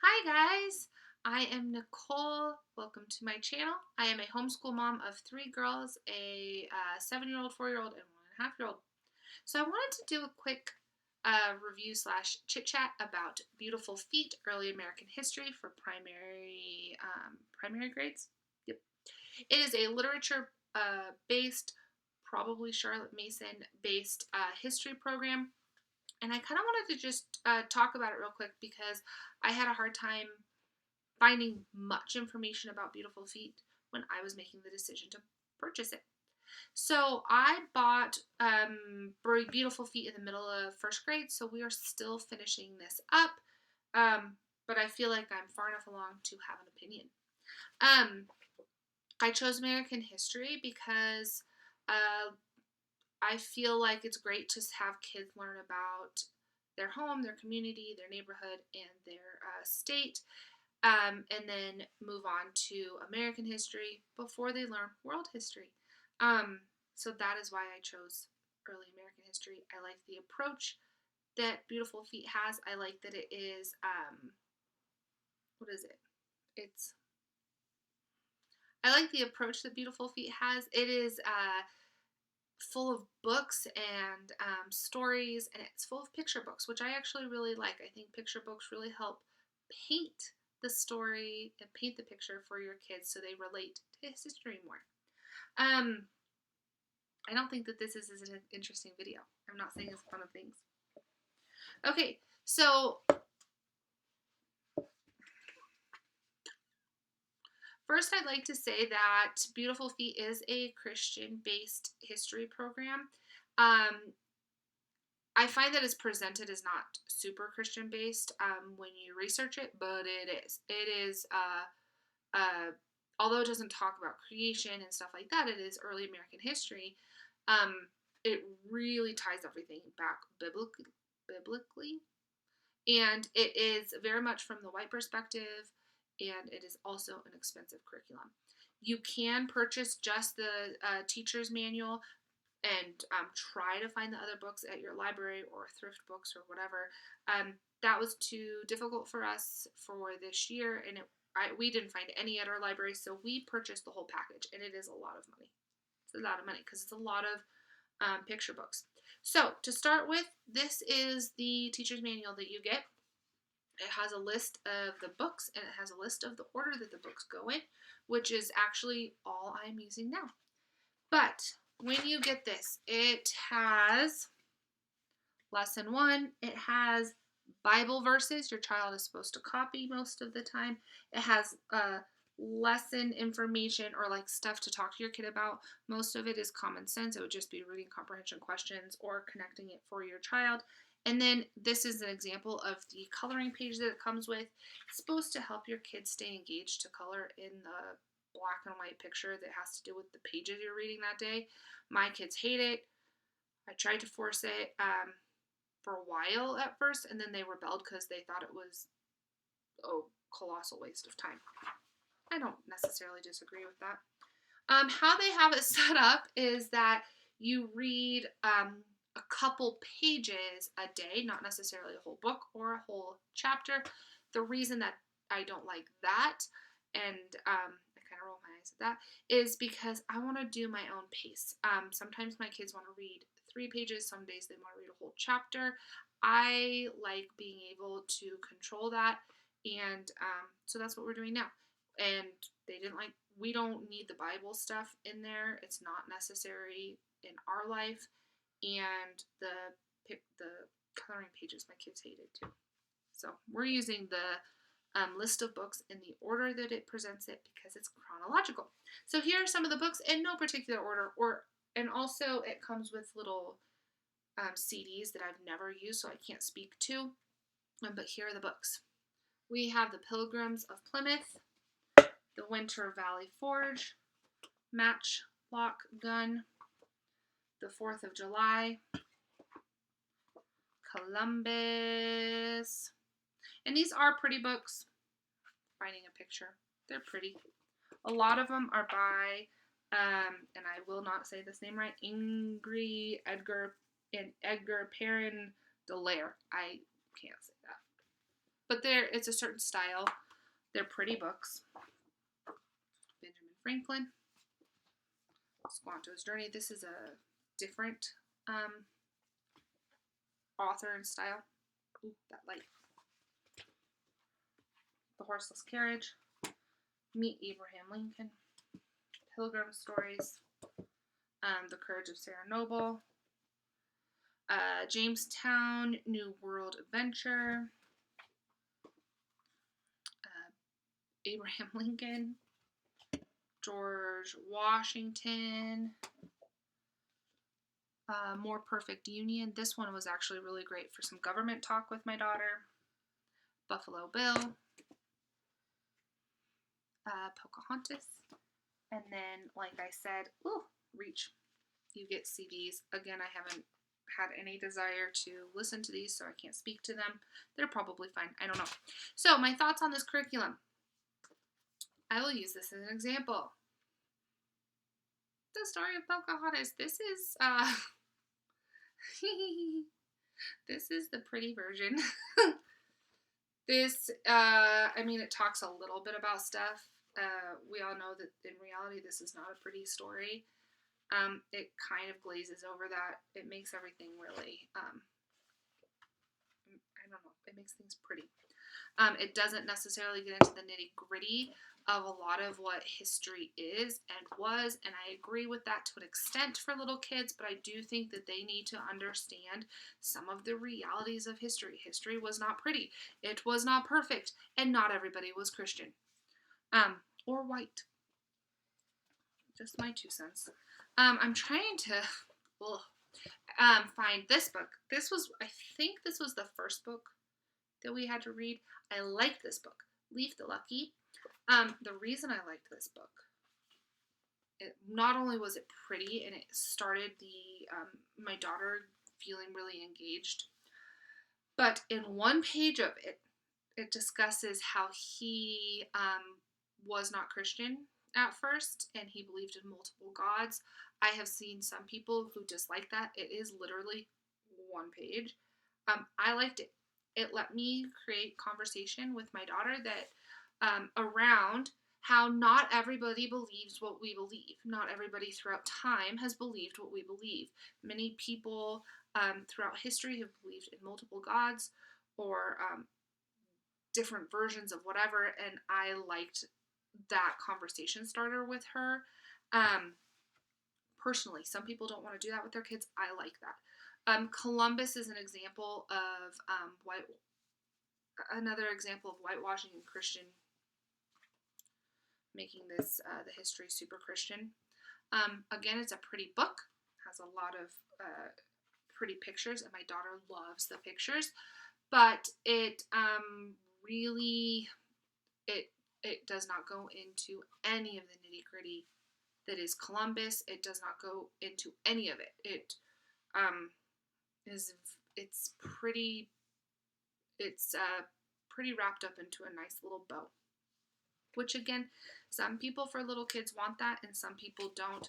Hi guys, I am Nicole. Welcome to my channel. I am a homeschool mom of three girls, a 7-year-old, 4-year-old, and 1.5-year-old. So I wanted to do a quick review slash chit chat about Beautiful Feet, Early American History for primary grades. Yep. It is a literature based, probably Charlotte Mason based history program. And I kind of wanted to just talk about it real quick because I had a hard time finding much information about Beautiful Feet when I was making the decision to purchase it. So I bought Beautiful Feet in the middle of first grade, so we are still finishing this up. But I feel like I'm far enough along to have an opinion. I chose American history because I feel like it's great to have kids learn about their home, their community, their neighborhood, and their state, and then move on to American history before they learn world history. So that is why I chose early American history. I like the approach that Beautiful Feet has. I like that it is, what is it? I like the approach that Beautiful Feet has. It is full of books and stories, and it's full of picture books, which I actually really like. I think picture books really help paint the story and paint the picture for your kids so they relate to history more. I don't think that this is an interesting video. I'm not saying it's fun of things. Okay, so first I'd like to say that Beautiful Feet is a Christian-based history program. I find that it's presented as not super Christian based when you research it, but it is. It is, although it doesn't talk about creation and stuff like that, it is early American history. It really ties everything back biblically, and it is very much from the white perspective, and it is also an expensive curriculum. You can purchase just the teacher's manual and try to find the other books at your library or thrift books or whatever. That was too difficult for us for this year, and we didn't find any at our library, so we purchased the whole package, and it is a lot of money. It's a lot of money because it's a lot of picture books. So to start with, this is the teacher's manual that you get. It has a list of the books, and it has a list of the order that the books go in, which is actually all I'm using now. But when you get this, it has lesson 1. It has Bible verses your child is supposed to copy most of the time. It has lesson information or like stuff to talk to your kid about. Most of it is common sense. It would just be reading comprehension questions or connecting it for your child. And then this is an example of the coloring page that it comes with. It's supposed to help your kids stay engaged to color in the black and white picture that has to do with the pages you're reading that day. My kids hate it. I tried to force it for a while at first, and then they rebelled because they thought it was a colossal waste of time. I don't necessarily disagree with that. How they have it set up is that you read a couple pages a day, not necessarily a whole book or a whole chapter. The reason that I don't like that, and I kind of roll my eyes at that, is because I want to do my own pace. Sometimes my kids want to read 3 pages. Some days they want to read a whole chapter. I like being able to control that, and so that's what we're doing now. And we don't need the Bible stuff in there. It's not necessary in our life. And the coloring pages my kids hated too. So we're using the list of books in the order that it presents it because it's chronological. So here are some of the books in no particular order, and also it comes with little CDs that I've never used, so I can't speak to. But here are the books. We have The Pilgrims of Plymouth, The Winter Valley Forge, Matchlock Gun, The 4th of July, Columbus. And these are pretty books. Finding a picture. They're pretty. A lot of them are by, and I will not say this name right, Edgar Perrin Delaire. I can't say that. but it's a certain style. They're pretty books. Benjamin Franklin, Squanto's Journey. This is a different author and style. Ooh, that light. The Horseless Carriage, Meet Abraham Lincoln, Pilgrim Stories, The Courage of Sarah Noble, Jamestown, New World Adventure, Abraham Lincoln, George Washington, More Perfect Union. This one was actually really great for some government talk with my daughter. Buffalo Bill, Pocahontas, and then, like I said, Reach. You get CDs. Again, I haven't had any desire to listen to these, so I can't speak to them. They're probably fine. I don't know. So, my thoughts on this curriculum. I will use this as an example. The story of Pocahontas. This is, this is the pretty version. This, I mean, it talks a little bit about stuff. We all know that in reality, this is not a pretty story. It kind of glazes over that. It makes everything really, I don't know, it makes things pretty. It doesn't necessarily get into the nitty gritty of a lot of what history is and was, and I agree with that to an extent for little kids, but I do think that they need to understand some of the realities of history. History was not pretty. It was not perfect, and not everybody was Christian. Or white. Just my 2 cents. I'm trying to find this book. I think this was the first book that we had to read. I liked this book, Leaf the Lucky. The reason I liked this book, not only was it pretty and it started my daughter feeling really engaged, but in one page of it, it discusses how he was not Christian at first, and he believed in multiple gods. I have seen some people who dislike that. It is literally one page. I liked it. It let me create conversation with my daughter that around how not everybody believes what we believe. Not everybody throughout time has believed what we believe. Many people throughout history have believed in multiple gods or different versions of whatever, and I liked that conversation starter with her. Personally, some people don't want to do that with their kids. I like that. Columbus is an example of another example of whitewashing and Christian, making this the history super Christian. Again, it's a pretty book, has a lot of pretty pictures, and my daughter loves the pictures, but it really it does not go into any of the nitty gritty that is Columbus. It does not go into any of it. It's pretty wrapped up into a nice little bow, which again, some people for little kids want that and some people don't.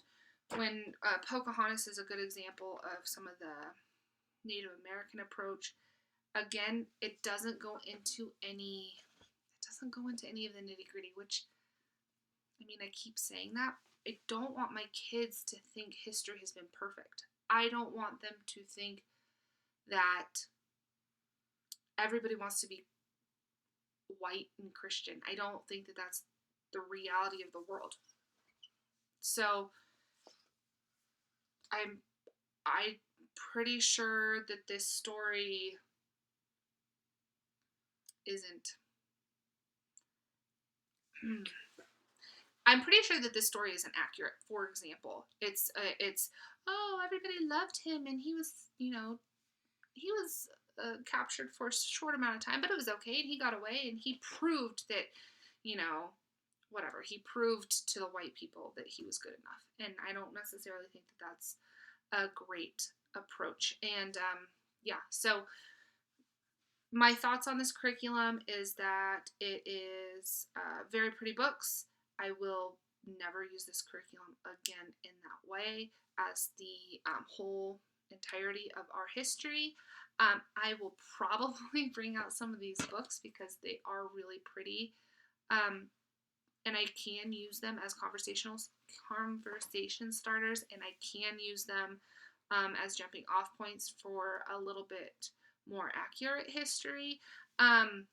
When Pocahontas is a good example of some of the Native American approach. Again, it doesn't go into any of the nitty gritty, which, I mean, I keep saying that. I don't want my kids to think history has been perfect. I don't want them to think that everybody wants to be white and Christian. I don't think that that's the reality of the world. So I'm pretty sure that this story isn't. I'm pretty sure that this story isn't accurate. For example, it's everybody loved him and he was captured for a short amount of time, but it was okay and he got away and he proved that, whatever, he proved to the white people that he was good enough. And I don't necessarily think that that's a great approach. And so my thoughts on this curriculum is that it is very pretty books. I will never use this curriculum again in that way as the whole entirety of our history. I will probably bring out some of these books because they are really pretty. Um, and I can use them as conversation starters, and I can use them as jumping off points for a little bit more accurate history. Um,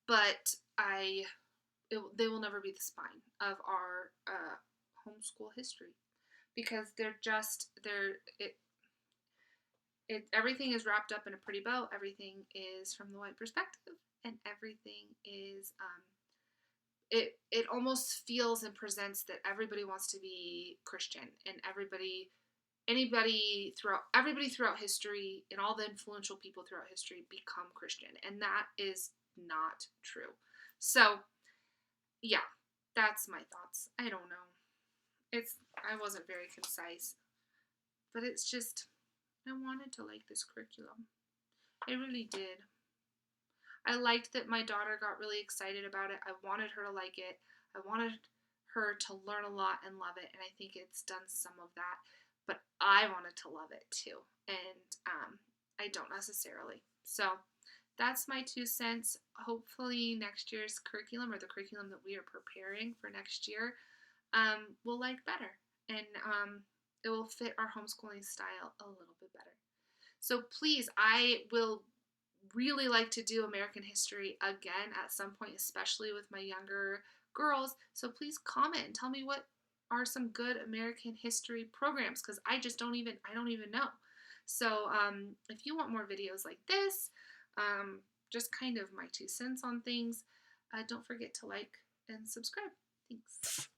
but they will never be the spine of our homeschool history because everything is wrapped up in a pretty bow. Everything is from the white perspective, and everything is it almost feels and presents that everybody wants to be Christian, and everybody throughout history, and all the influential people throughout history become Christian, and that is not true. So yeah, that's my thoughts. I don't know. I wasn't very concise, but it's just I wanted to like this curriculum. I really did. I liked that my daughter got really excited about it. I wanted her to like it. I wanted her to learn a lot and love it, and I think it's done some of that. But I wanted to love it too, and I don't necessarily. So that's my 2 cents. Hopefully, next year's curriculum, or the curriculum that we are preparing for next year, will like better, and it will fit our homeschooling style a little bit better. So please, I will really like to do American history again at some point, especially with my younger girls. So please comment and tell me what are some good American history programs, because I don't even know. So if you want more videos like this, just kind of my 2 cents on things, don't forget to like and subscribe. Thanks.